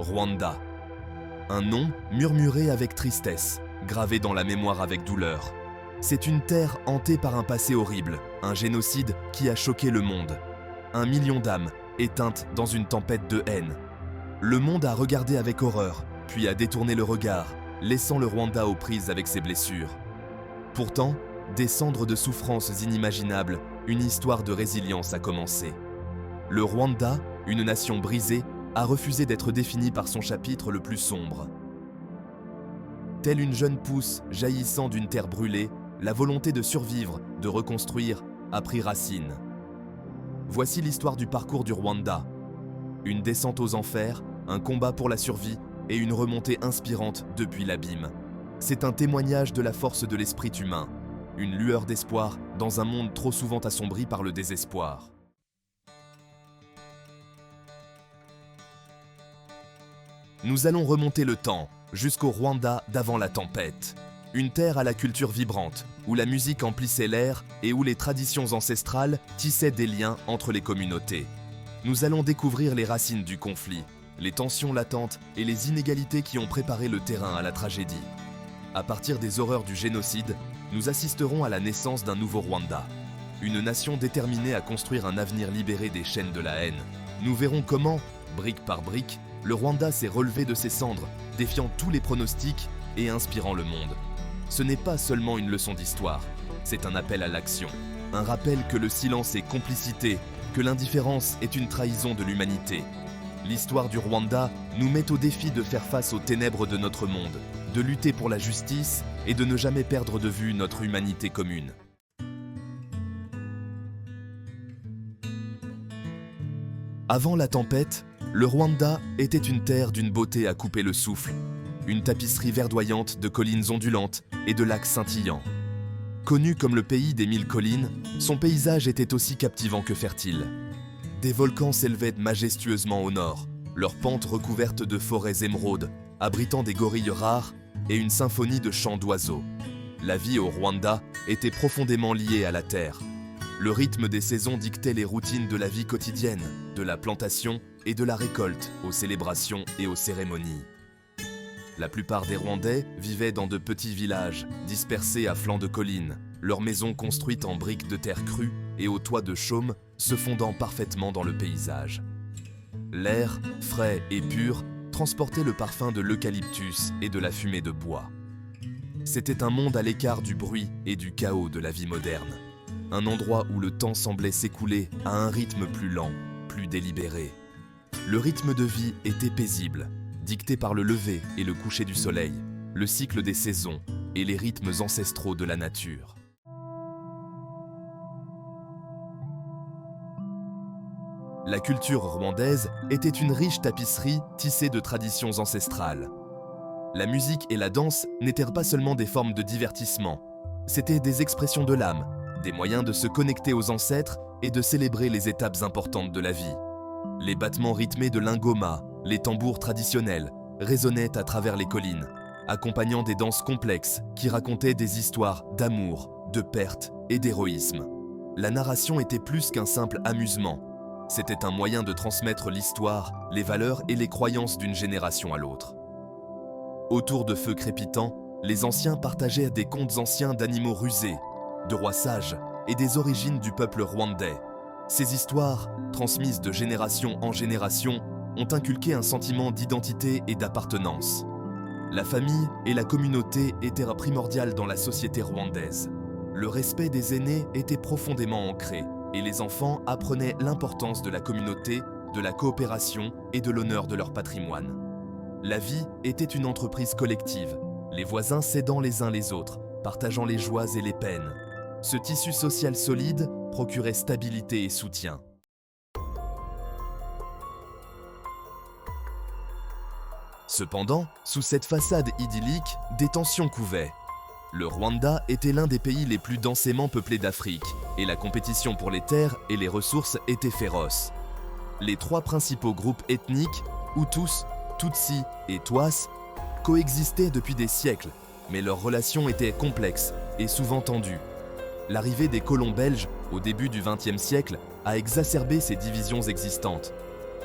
Rwanda. Un nom murmuré avec tristesse, gravé dans la mémoire avec douleur. C'est une terre hantée par un passé horrible, un génocide qui a choqué le monde. 1 million d'âmes éteintes dans une tempête de haine. Le monde a regardé avec horreur, puis a détourné le regard, laissant le Rwanda aux prises avec ses blessures. Pourtant, des cendres de souffrances inimaginables, une histoire de résilience a commencé. Le Rwanda, une nation brisée, a refusé d'être définie par son chapitre le plus sombre. Telle une jeune pousse jaillissant d'une terre brûlée, la volonté de survivre, de reconstruire, a pris racine. Voici l'histoire du parcours du Rwanda. Une descente aux enfers, un combat pour la survie et une remontée inspirante depuis l'abîme. C'est un témoignage de la force de l'esprit humain, une lueur d'espoir dans un monde trop souvent assombri par le désespoir. Nous allons remonter le temps, jusqu'au Rwanda d'avant la tempête. Une terre à la culture vibrante, où la musique emplissait l'air et où les traditions ancestrales tissaient des liens entre les communautés. Nous allons découvrir les racines du conflit, les tensions latentes et les inégalités qui ont préparé le terrain à la tragédie. À partir des horreurs du génocide, nous assisterons à la naissance d'un nouveau Rwanda. Une nation déterminée à construire un avenir libéré des chaînes de la haine. Nous verrons comment, brique par brique, le Rwanda s'est relevé de ses cendres, défiant tous les pronostics et inspirant le monde. Ce n'est pas seulement une leçon d'histoire, c'est un appel à l'action. Un rappel que le silence est complicité, que l'indifférence est une trahison de l'humanité. L'histoire du Rwanda nous met au défi de faire face aux ténèbres de notre monde, de lutter pour la justice et de ne jamais perdre de vue notre humanité commune. Avant la tempête, le Rwanda était une terre d'une beauté à couper le souffle, une tapisserie verdoyante de collines ondulantes et de lacs scintillants. Connu comme le pays des 1000 collines, son paysage était aussi captivant que fertile. Des volcans s'élevaient majestueusement au nord, leurs pentes recouvertes de forêts émeraudes, abritant des gorilles rares et une symphonie de chants d'oiseaux. La vie au Rwanda était profondément liée à la terre. Le rythme des saisons dictait les routines de la vie quotidienne, de la plantation et de la récolte, aux célébrations et aux cérémonies. La plupart des Rwandais vivaient dans de petits villages, dispersés à flanc de collines, leurs maisons construites en briques de terre crue et aux toits de chaume se fondant parfaitement dans le paysage. L'air, frais et pur, transportait le parfum de l'eucalyptus et de la fumée de bois. C'était un monde à l'écart du bruit et du chaos de la vie moderne. Un endroit où le temps semblait s'écouler à un rythme plus lent, plus délibéré. Le rythme de vie était paisible, dicté par le lever et le coucher du soleil, le cycle des saisons et les rythmes ancestraux de la nature. La culture rwandaise était une riche tapisserie tissée de traditions ancestrales. La musique et la danse n'étaient pas seulement des formes de divertissement, c'étaient des expressions de l'âme, des moyens de se connecter aux ancêtres et de célébrer les étapes importantes de la vie. Les battements rythmés de l'ingoma, les tambours traditionnels, résonnaient à travers les collines, accompagnant des danses complexes qui racontaient des histoires d'amour, de perte et d'héroïsme. La narration était plus qu'un simple amusement. C'était un moyen de transmettre l'histoire, les valeurs et les croyances d'une génération à l'autre. Autour de feux crépitants, les anciens partageaient des contes anciens d'animaux rusés, de rois sages et des origines du peuple rwandais. Ces histoires, transmises de génération en génération, ont inculqué un sentiment d'identité et d'appartenance. La famille et la communauté étaient primordiales dans la société rwandaise. Le respect des aînés était profondément ancré et les enfants apprenaient l'importance de la communauté, de la coopération et de l'honneur de leur patrimoine. La vie était une entreprise collective, les voisins s'aidant les uns les autres, partageant les joies et les peines. Ce tissu social solide procurait stabilité et soutien. Cependant, sous cette façade idyllique, des tensions couvaient. Le Rwanda était l'un des pays les plus densément peuplés d'Afrique, et la compétition pour les terres et les ressources était féroce. Les 3 principaux groupes ethniques, Hutus, Tutsis et Twas, coexistaient depuis des siècles, mais leurs relations étaient complexes et souvent tendues. L'arrivée des colons belges, au début du XXe siècle, a exacerbé ces divisions existantes.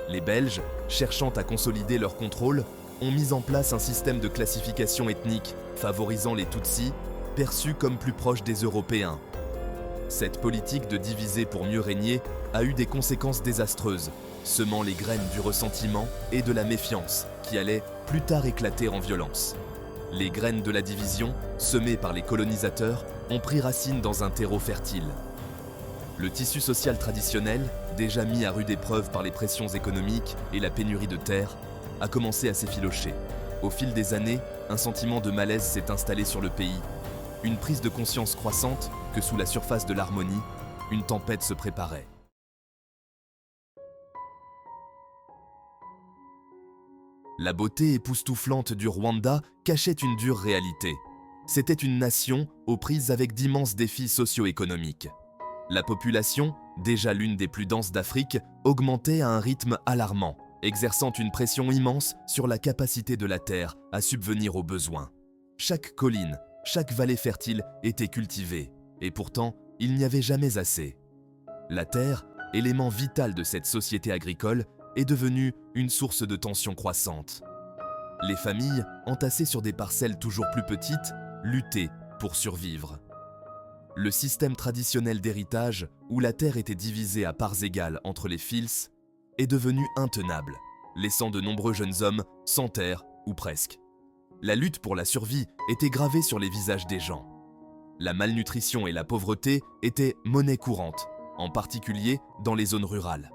Les Belges, cherchant à consolider leur contrôle, ont mis en place un système de classification ethnique favorisant les Tutsis, perçus comme plus proches des Européens. Cette politique de diviser pour mieux régner a eu des conséquences désastreuses, semant les graines du ressentiment et de la méfiance qui allaient plus tard éclater en violence. Les graines de la division, semées par les colonisateurs, ont pris racine dans un terreau fertile. Le tissu social traditionnel, déjà mis à rude épreuve par les pressions économiques et la pénurie de terre, a commencé à s'effilocher. Au fil des années, un sentiment de malaise s'est installé sur le pays, une prise de conscience croissante que sous la surface de l'harmonie, une tempête se préparait. La beauté époustouflante du Rwanda cachait une dure réalité. C'était une nation aux prises avec d'immenses défis socio-économiques. La population, déjà l'une des plus denses d'Afrique, augmentait à un rythme alarmant, exerçant une pression immense sur la capacité de la terre à subvenir aux besoins. Chaque colline, chaque vallée fertile était cultivée, et pourtant, il n'y avait jamais assez. La terre, élément vital de cette société agricole, est devenue une source de tensions croissantes. Les familles, entassées sur des parcelles toujours plus petites, luttaient pour survivre. Le système traditionnel d'héritage, où la terre était divisée à parts égales entre les fils, est devenu intenable, laissant de nombreux jeunes hommes sans terre ou presque. La lutte pour la survie était gravée sur les visages des gens. La malnutrition et la pauvreté étaient monnaie courante, en particulier dans les zones rurales.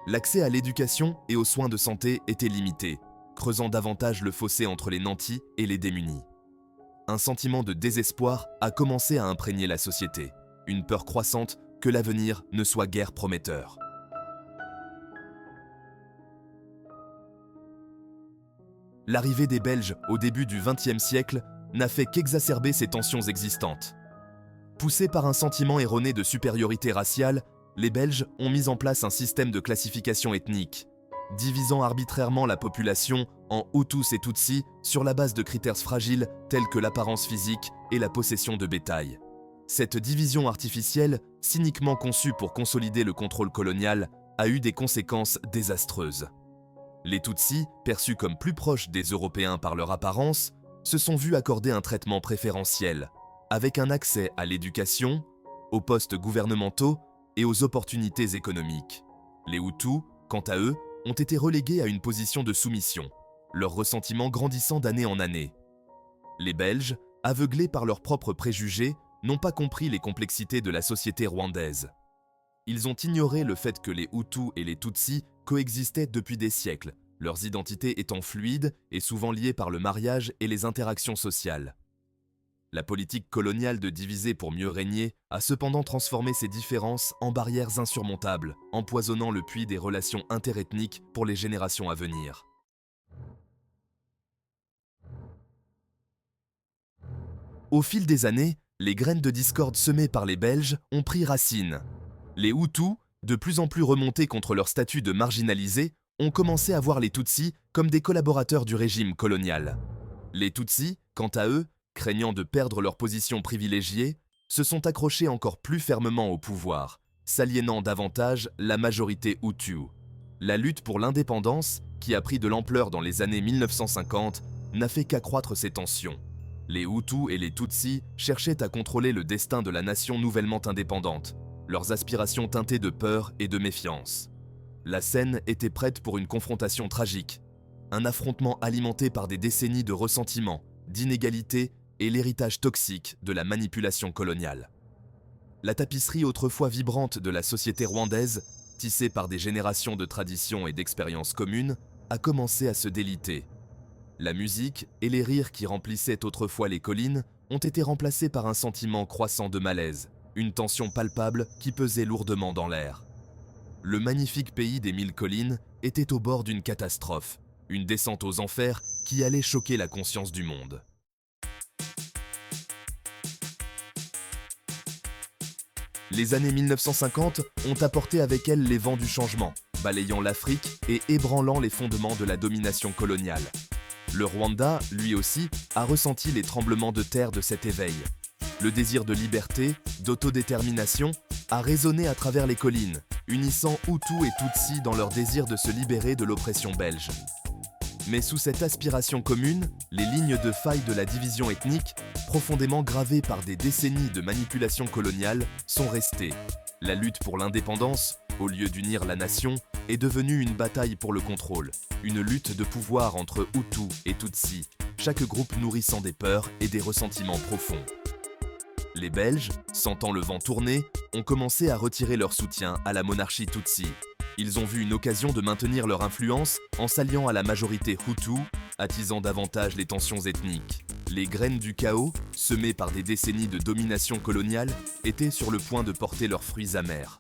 L'accès à l'éducation et aux soins de santé était limité, creusant davantage le fossé entre les nantis et les démunis. Un sentiment de désespoir a commencé à imprégner la société, une peur croissante que l'avenir ne soit guère prometteur. L'arrivée des Belges au début du XXe siècle n'a fait qu'exacerber ces tensions existantes. Poussés par un sentiment erroné de supériorité raciale, les Belges ont mis en place un système de classification ethnique, divisant arbitrairement la population en Hutus et Tutsis sur la base de critères fragiles tels que l'apparence physique et la possession de bétail. Cette division artificielle, cyniquement conçue pour consolider le contrôle colonial, a eu des conséquences désastreuses. Les Tutsis, perçus comme plus proches des Européens par leur apparence, se sont vus accorder un traitement préférentiel, avec un accès à l'éducation, aux postes gouvernementaux et aux opportunités économiques. Les Hutus, quant à eux, ont été relégués à une position de soumission, leur ressentiment grandissant d'année en année. Les Belges, aveuglés par leurs propres préjugés, n'ont pas compris les complexités de la société rwandaise. Ils ont ignoré le fait que les Hutus et les Tutsis coexistaient depuis des siècles, leurs identités étant fluides et souvent liées par le mariage et les interactions sociales. La politique coloniale de diviser pour mieux régner a cependant transformé ces différences en barrières insurmontables, empoisonnant le puits des relations interethniques pour les générations à venir. Au fil des années, les graines de discorde semées par les Belges ont pris racine. Les Hutus, de plus en plus remontés contre leur statut de marginalisés, ont commencé à voir les Tutsis comme des collaborateurs du régime colonial. Les Tutsis, quant à eux, craignant de perdre leur position privilégiée, se sont accrochés encore plus fermement au pouvoir, s'aliénant davantage la majorité Hutu. La lutte pour l'indépendance, qui a pris de l'ampleur dans les années 1950, n'a fait qu'accroître ces tensions. Les Hutus et les Tutsis cherchaient à contrôler le destin de la nation nouvellement indépendante, leurs aspirations teintées de peur et de méfiance. La scène était prête pour une confrontation tragique, un affrontement alimenté par des décennies de ressentiment, d'inégalité et l'héritage toxique de la manipulation coloniale. La tapisserie autrefois vibrante de la société rwandaise, tissée par des générations de traditions et d'expériences communes, a commencé à se déliter. La musique et les rires qui remplissaient autrefois les collines ont été remplacés par un sentiment croissant de malaise, une tension palpable qui pesait lourdement dans l'air. Le magnifique pays des 1000 collines était au bord d'une catastrophe, une descente aux enfers qui allait choquer la conscience du monde. Les années 1950 ont apporté avec elles les vents du changement, balayant l'Afrique et ébranlant les fondements de la domination coloniale. Le Rwanda, lui aussi, a ressenti les tremblements de terre de cet éveil. Le désir de liberté, d'autodétermination, a résonné à travers les collines, unissant Hutus et Tutsis dans leur désir de se libérer de l'oppression belge. Mais sous cette aspiration commune, les lignes de faille de la division ethnique, profondément gravées par des décennies de manipulation coloniale, sont restées. La lutte pour l'indépendance, au lieu d'unir la nation, est devenue une bataille pour le contrôle, une lutte de pouvoir entre Hutus et Tutsis, chaque groupe nourrissant des peurs et des ressentiments profonds. Les Belges, sentant le vent tourner, ont commencé à retirer leur soutien à la monarchie Tutsi. Ils ont vu une occasion de maintenir leur influence en s'alliant à la majorité Hutu, attisant davantage les tensions ethniques. Les graines du chaos, semées par des décennies de domination coloniale, étaient sur le point de porter leurs fruits amers.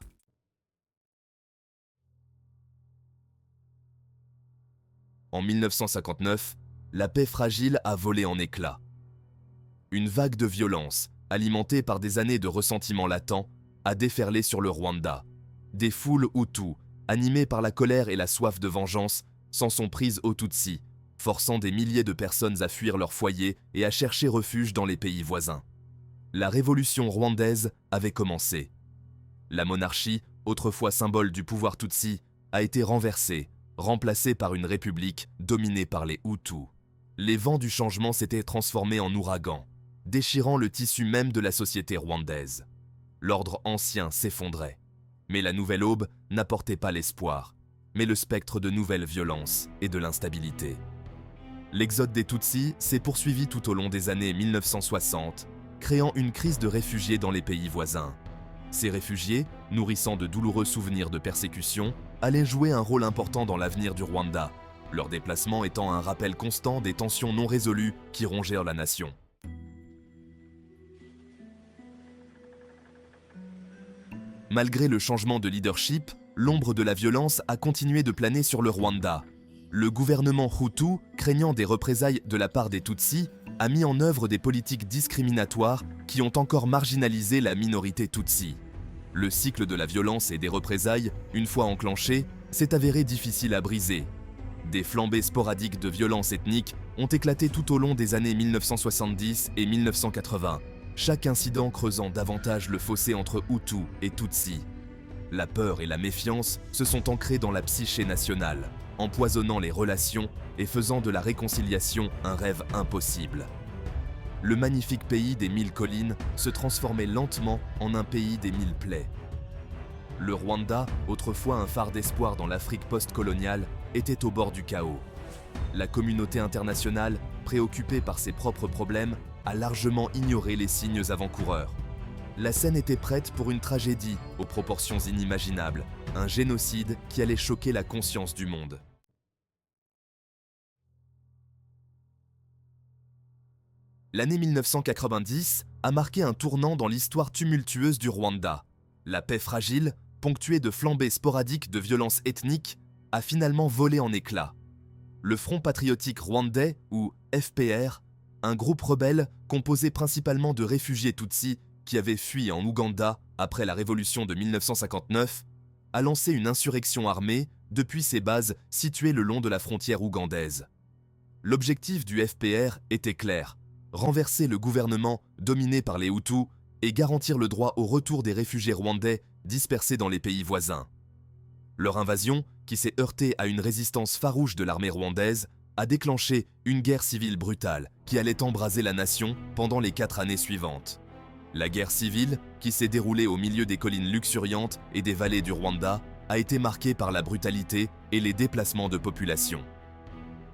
En 1959, la paix fragile a volé en éclats. Une vague de violence, alimentée par des années de ressentiment latent, a déferlé sur le Rwanda. Des foules Hutus, animées par la colère et la soif de vengeance, s'en sont prises aux Tutsis, forçant des milliers de personnes à fuir leur foyer et à chercher refuge dans les pays voisins. La révolution rwandaise avait commencé. La monarchie, autrefois symbole du pouvoir Tutsi, a été renversée, remplacée par une république dominée par les Hutus. Les vents du changement s'étaient transformés en ouragans, déchirant le tissu même de la société rwandaise. L'ordre ancien s'effondrait. Mais la nouvelle aube n'apportait pas l'espoir, mais le spectre de nouvelles violences et de l'instabilité. L'exode des Tutsis s'est poursuivi tout au long des années 1960, créant une crise de réfugiés dans les pays voisins. Ces réfugiés, nourrissant de douloureux souvenirs de persécution, allaient jouer un rôle important dans l'avenir du Rwanda, leur déplacement étant un rappel constant des tensions non résolues qui rongèrent la nation. Malgré le changement de leadership, l'ombre de la violence a continué de planer sur le Rwanda. Le gouvernement Hutu, craignant des représailles de la part des Tutsis, a mis en œuvre des politiques discriminatoires qui ont encore marginalisé la minorité Tutsi. Le cycle de la violence et des représailles, une fois enclenché, s'est avéré difficile à briser. Des flambées sporadiques de violences ethniques ont éclaté tout au long des années 1970 et 1980. Chaque incident creusant davantage le fossé entre Hutus et Tutsis. La peur et la méfiance se sont ancrées dans la psyché nationale, empoisonnant les relations et faisant de la réconciliation un rêve impossible. Le magnifique pays des 1000 collines se transformait lentement en un pays des 1000 plaies. Le Rwanda, autrefois un phare d'espoir dans l'Afrique post-coloniale, était au bord du chaos. La communauté internationale, préoccupée par ses propres problèmes, a largement ignoré les signes avant-coureurs. La scène était prête pour une tragédie aux proportions inimaginables, un génocide qui allait choquer la conscience du monde. L'année 1990 a marqué un tournant dans l'histoire tumultueuse du Rwanda. La paix fragile, ponctuée de flambées sporadiques de violences ethniques, a finalement volé en éclats. Le Front patriotique rwandais, ou FPR, un groupe rebelle composé principalement de réfugiés Tutsis qui avaient fui en Ouganda après la révolution de 1959, a lancé une insurrection armée depuis ses bases situées le long de la frontière ougandaise. L'objectif du FPR était clair, renverser le gouvernement dominé par les Hutus et garantir le droit au retour des réfugiés rwandais dispersés dans les pays voisins. Leur invasion, qui s'est heurtée à une résistance farouche de l'armée rwandaise, a déclenché une guerre civile brutale qui allait embraser la nation pendant les 4 années suivantes. La guerre civile, qui s'est déroulée au milieu des collines luxuriantes et des vallées du Rwanda, a été marquée par la brutalité et les déplacements de population.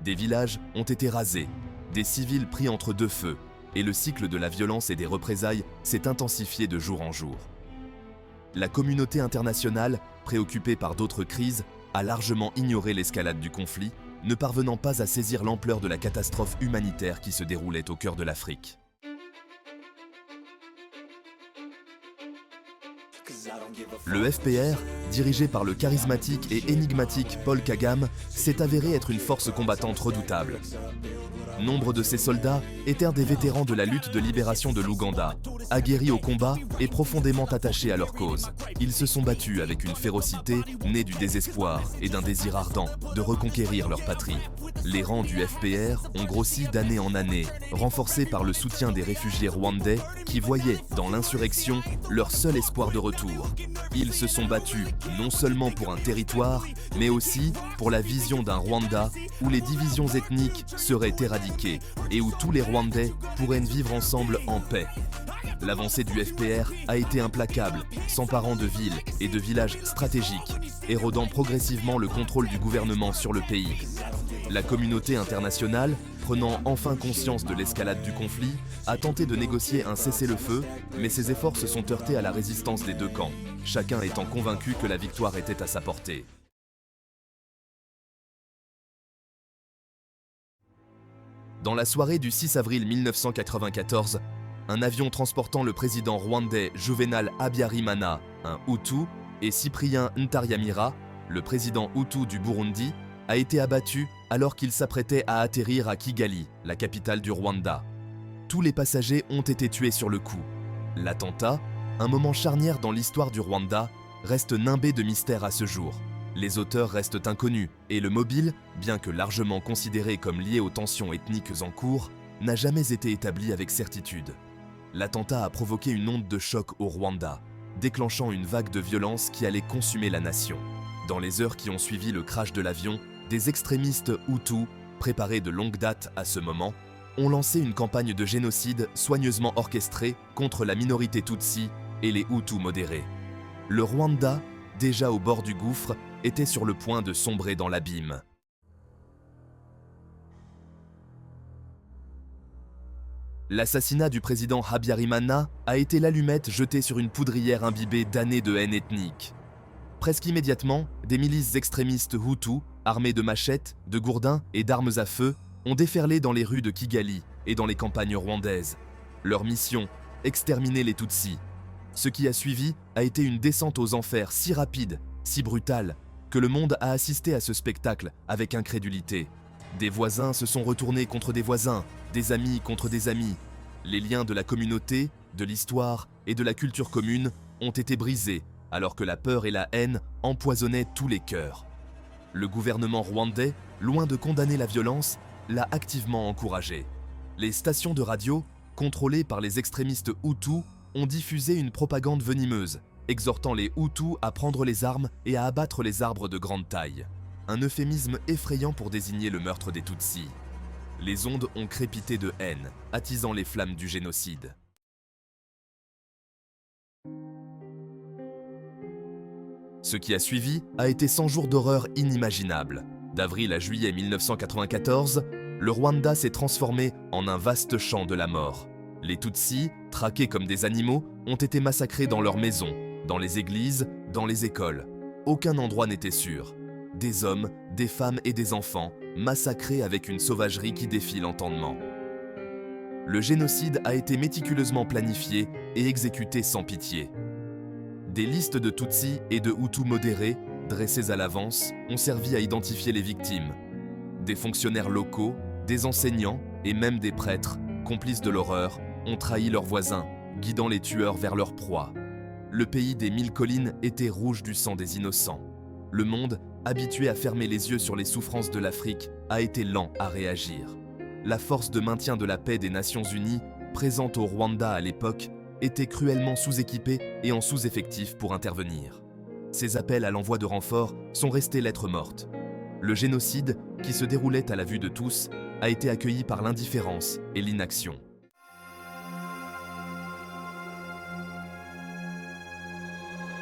Des villages ont été rasés, des civils pris entre deux feux, et le cycle de la violence et des représailles s'est intensifié de jour en jour. La communauté internationale, préoccupée par d'autres crises, a largement ignoré l'escalade du conflit, ne parvenant pas à saisir l'ampleur de la catastrophe humanitaire qui se déroulait au cœur de l'Afrique. Le FPR, dirigé par le charismatique et énigmatique Paul Kagame, s'est avéré être une force combattante redoutable. Nombre de ces soldats étaient des vétérans de la lutte de libération de l'Ouganda, aguerris au combat et profondément attachés à leur cause. Ils se sont battus avec une férocité née du désespoir et d'un désir ardent de reconquérir leur patrie. Les rangs du FPR ont grossi d'année en année, renforcés par le soutien des réfugiés rwandais qui voyaient dans l'insurrection leur seul espoir de retour. Ils se sont battus non seulement pour un territoire, mais aussi pour la vision d'un Rwanda où les divisions ethniques seraient éradiquées et où tous les Rwandais pourraient vivre ensemble en paix. L'avancée du FPR a été implacable, s'emparant de villes et de villages stratégiques, érodant progressivement le contrôle du gouvernement sur le pays. La communauté internationale, prenant enfin conscience de l'escalade du conflit, a tenté de négocier un cessez-le-feu, mais ses efforts se sont heurtés à la résistance des deux camps, chacun étant convaincu que la victoire était à sa portée. Dans la soirée du 6 avril 1994, un avion transportant le président rwandais Juvenal Habyarimana, un Hutu, et Cyprien Ntaryamira, le président Hutu du Burundi, a été abattu alors qu'il s'apprêtait à atterrir à Kigali, la capitale du Rwanda. Tous les passagers ont été tués sur le coup. L'attentat, un moment charnière dans l'histoire du Rwanda, reste nimbé de mystère à ce jour. Les auteurs restent inconnus et le mobile, bien que largement considéré comme lié aux tensions ethniques en cours, n'a jamais été établi avec certitude. L'attentat a provoqué une onde de choc au Rwanda, déclenchant une vague de violence qui allait consumer la nation. Dans les heures qui ont suivi le crash de l'avion, des extrémistes Hutus, préparés de longue date à ce moment, ont lancé une campagne de génocide soigneusement orchestrée contre la minorité Tutsi et les Hutus modérés. Le Rwanda, déjà au bord du gouffre, était sur le point de sombrer dans l'abîme. L'assassinat du président Habyarimana a été l'allumette jetée sur une poudrière imbibée d'années de haine ethnique. Presque immédiatement, des milices extrémistes Hutus, armées de machettes, de gourdins et d'armes à feu, ont déferlé dans les rues de Kigali et dans les campagnes rwandaises. Leur mission, exterminer les Tutsis. Ce qui a suivi a été une descente aux enfers si rapide, si brutale, que le monde a assisté à ce spectacle avec incrédulité. Des voisins se sont retournés contre des voisins, des amis contre des amis. Les liens de la communauté, de l'histoire et de la culture commune ont été brisés, alors que la peur et la haine empoisonnaient tous les cœurs. Le gouvernement rwandais, loin de condamner la violence, l'a activement encouragée. Les stations de radio, contrôlées par les extrémistes Hutus, ont diffusé une propagande venimeuse, exhortant les Hutus à prendre les armes et à abattre les arbres de grande taille. Un euphémisme effrayant pour désigner le meurtre des Tutsis. Les ondes ont crépité de haine, attisant les flammes du génocide. Ce qui a suivi a été 100 jours d'horreur inimaginables. D'avril à juillet 1994, le Rwanda s'est transformé en un vaste champ de la mort. Les Tutsis, traqués comme des animaux, ont été massacrés dans leurs maisons, dans les églises, dans les écoles. Aucun endroit n'était sûr. Des hommes, des femmes et des enfants, massacrés avec une sauvagerie qui défie l'entendement. Le génocide a été méticuleusement planifié et exécuté sans pitié. Des listes de Tutsis et de Hutus modérés, dressées à l'avance, ont servi à identifier les victimes. Des fonctionnaires locaux, des enseignants et même des prêtres, complices de l'horreur, ont trahi leurs voisins, guidant les tueurs vers leur proie. Le pays des 1000 collines était rouge du sang des innocents. Le monde, habitué à fermer les yeux sur les souffrances de l'Afrique, a été lent à réagir. La force de maintien de la paix des Nations Unies, présente au Rwanda à l'époque, était cruellement sous-équipée et en sous-effectif pour intervenir. Ces appels à l'envoi de renforts sont restés lettre morte. Le génocide, qui se déroulait à la vue de tous, a été accueilli par l'indifférence et l'inaction.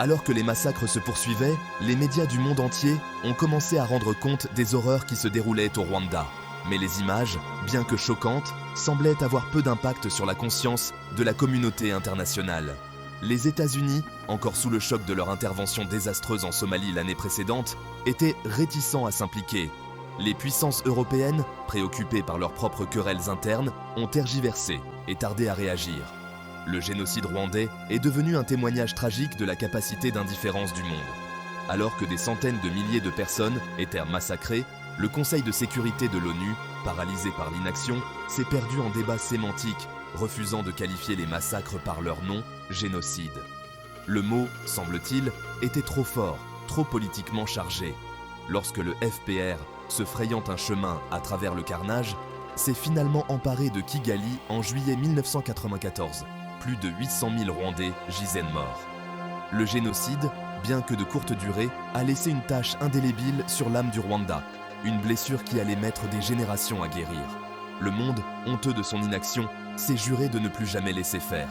Alors que les massacres se poursuivaient, les médias du monde entier ont commencé à rendre compte des horreurs qui se déroulaient au Rwanda. Mais les images, bien que choquantes, semblaient avoir peu d'impact sur la conscience de la communauté internationale. Les États-Unis, encore sous le choc de leur intervention désastreuse en Somalie l'année précédente, étaient réticents à s'impliquer. Les puissances européennes, préoccupées par leurs propres querelles internes, ont tergiversé et tardé à réagir. Le génocide rwandais est devenu un témoignage tragique de la capacité d'indifférence du monde. Alors que des centaines de milliers de personnes étaient massacrées, le Conseil de sécurité de l'ONU, paralysé par l'inaction, s'est perdu en débats sémantiques, refusant de qualifier les massacres par leur nom, génocide. Le mot, semble-t-il, était trop fort, trop politiquement chargé. Lorsque le FPR, se frayant un chemin à travers le carnage, s'est finalement emparé de Kigali en juillet 1994, plus de 800 000 Rwandais gisaient morts. Le génocide, bien que de courte durée, a laissé une tache indélébile sur l'âme du Rwanda, une blessure qui allait mettre des générations à guérir. Le monde, honteux de son inaction, s'est juré de ne plus jamais laisser faire.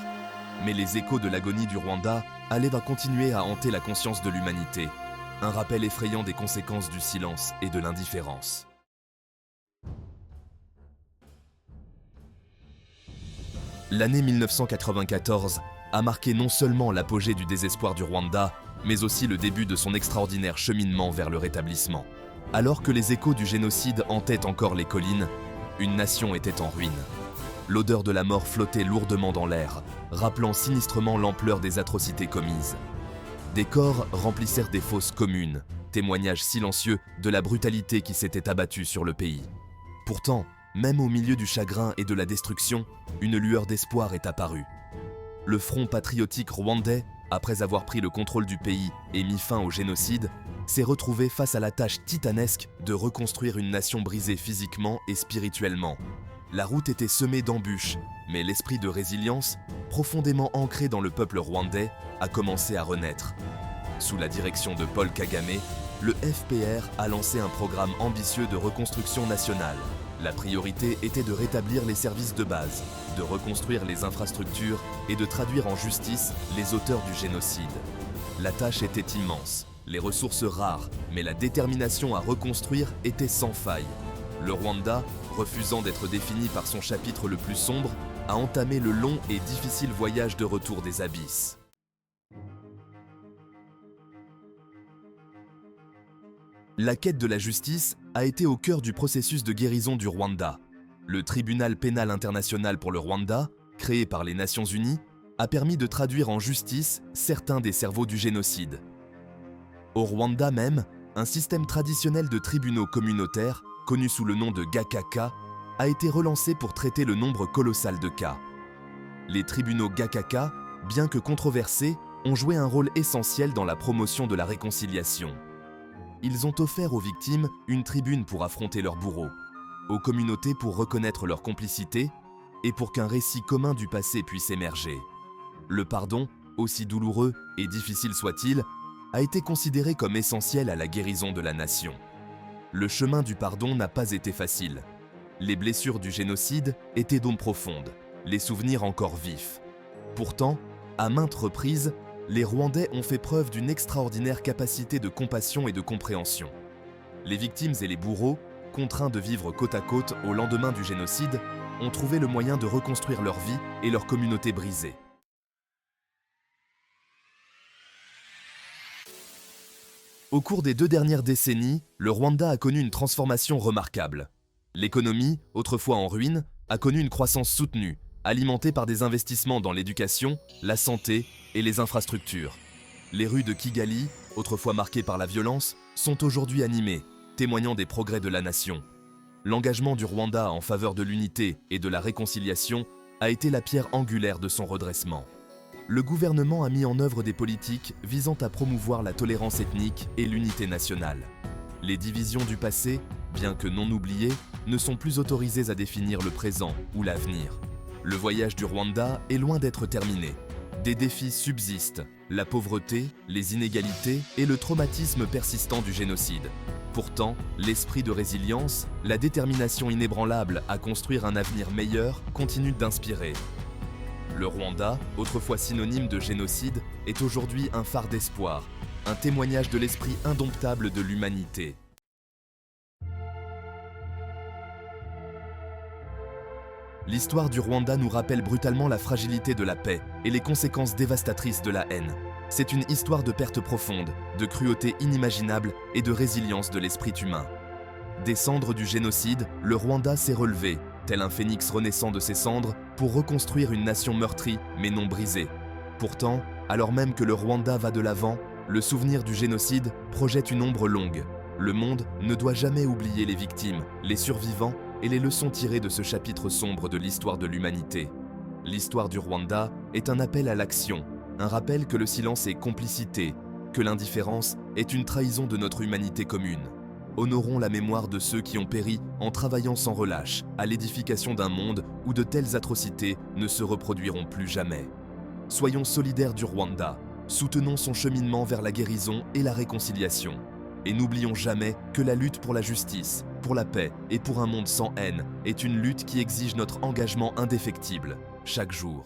Mais les échos de l'agonie du Rwanda allaient continuer à hanter la conscience de l'humanité, un rappel effrayant des conséquences du silence et de l'indifférence. L'année 1994 a marqué non seulement l'apogée du désespoir du Rwanda, mais aussi le début de son extraordinaire cheminement vers le rétablissement. Alors que les échos du génocide hantaient encore les collines, une nation était en ruine. L'odeur de la mort flottait lourdement dans l'air, rappelant sinistrement l'ampleur des atrocités commises. Des corps remplissèrent des fosses communes, témoignage silencieux de la brutalité qui s'était abattue sur le pays. Pourtant, même au milieu du chagrin et de la destruction, une lueur d'espoir est apparue. Le Front patriotique rwandais, après avoir pris le contrôle du pays et mis fin au génocide, s'est retrouvé face à la tâche titanesque de reconstruire une nation brisée physiquement et spirituellement. La route était semée d'embûches, mais l'esprit de résilience, profondément ancré dans le peuple rwandais, a commencé à renaître. Sous la direction de Paul Kagame, le FPR a lancé un programme ambitieux de reconstruction nationale. La priorité était de rétablir les services de base, de reconstruire les infrastructures et de traduire en justice les auteurs du génocide. La tâche était immense, les ressources rares, mais la détermination à reconstruire était sans faille. Le Rwanda, refusant d'être défini par son chapitre le plus sombre, a entamé le long et difficile voyage de retour des abysses. La quête de la justice a été au cœur du processus de guérison du Rwanda. Le tribunal pénal international pour le Rwanda, créé par les Nations Unies, a permis de traduire en justice certains des cerveaux du génocide. Au Rwanda même, un système traditionnel de tribunaux communautaires, connu sous le nom de Gacaca, a été relancé pour traiter le nombre colossal de cas. Les tribunaux Gacaca, bien que controversés, ont joué un rôle essentiel dans la promotion de la réconciliation. Ils ont offert aux victimes une tribune pour affronter leurs bourreaux, aux communautés pour reconnaître leur complicité et pour qu'un récit commun du passé puisse émerger. Le pardon, aussi douloureux et difficile soit-il, a été considéré comme essentiel à la guérison de la nation. Le chemin du pardon n'a pas été facile. Les blessures du génocide étaient donc profondes, les souvenirs encore vifs. Pourtant, à maintes reprises, les Rwandais ont fait preuve d'une extraordinaire capacité de compassion et de compréhension. Les victimes et les bourreaux, contraints de vivre côte à côte au lendemain du génocide, ont trouvé le moyen de reconstruire leur vie et leur communauté brisée. Au cours des 2 dernières décennies, le Rwanda a connu une transformation remarquable. L'économie, autrefois en ruine, a connu une croissance soutenue, alimentée par des investissements dans l'éducation, la santé et les infrastructures. Les rues de Kigali, autrefois marquées par la violence, sont aujourd'hui animées, témoignant des progrès de la nation. L'engagement du Rwanda en faveur de l'unité et de la réconciliation a été la pierre angulaire de son redressement. Le gouvernement a mis en œuvre des politiques visant à promouvoir la tolérance ethnique et l'unité nationale. Les divisions du passé, bien que non oubliées, ne sont plus autorisées à définir le présent ou l'avenir. Le voyage du Rwanda est loin d'être terminé. Des défis subsistent, la pauvreté, les inégalités et le traumatisme persistant du génocide. Pourtant, l'esprit de résilience, la détermination inébranlable à construire un avenir meilleur continuent d'inspirer. Le Rwanda, autrefois synonyme de génocide, est aujourd'hui un phare d'espoir, un témoignage de l'esprit indomptable de l'humanité. L'histoire du Rwanda nous rappelle brutalement la fragilité de la paix et les conséquences dévastatrices de la haine. C'est une histoire de perte profonde, de cruauté inimaginable et de résilience de l'esprit humain. Des cendres du génocide, le Rwanda s'est relevé, tel un phénix renaissant de ses cendres pour reconstruire une nation meurtrie mais non brisée. Pourtant, alors même que le Rwanda va de l'avant, le souvenir du génocide projette une ombre longue. Le monde ne doit jamais oublier les victimes, les survivants et les leçons tirées de ce chapitre sombre de l'histoire de l'humanité. L'histoire du Rwanda est un appel à l'action, un rappel que le silence est complicité, que l'indifférence est une trahison de notre humanité commune. Honorons la mémoire de ceux qui ont péri en travaillant sans relâche à l'édification d'un monde où de telles atrocités ne se reproduiront plus jamais. Soyons solidaires du Rwanda, soutenons son cheminement vers la guérison et la réconciliation. Et n'oublions jamais que la lutte pour la justice, pour la paix et pour un monde sans haine est une lutte qui exige notre engagement indéfectible, chaque jour.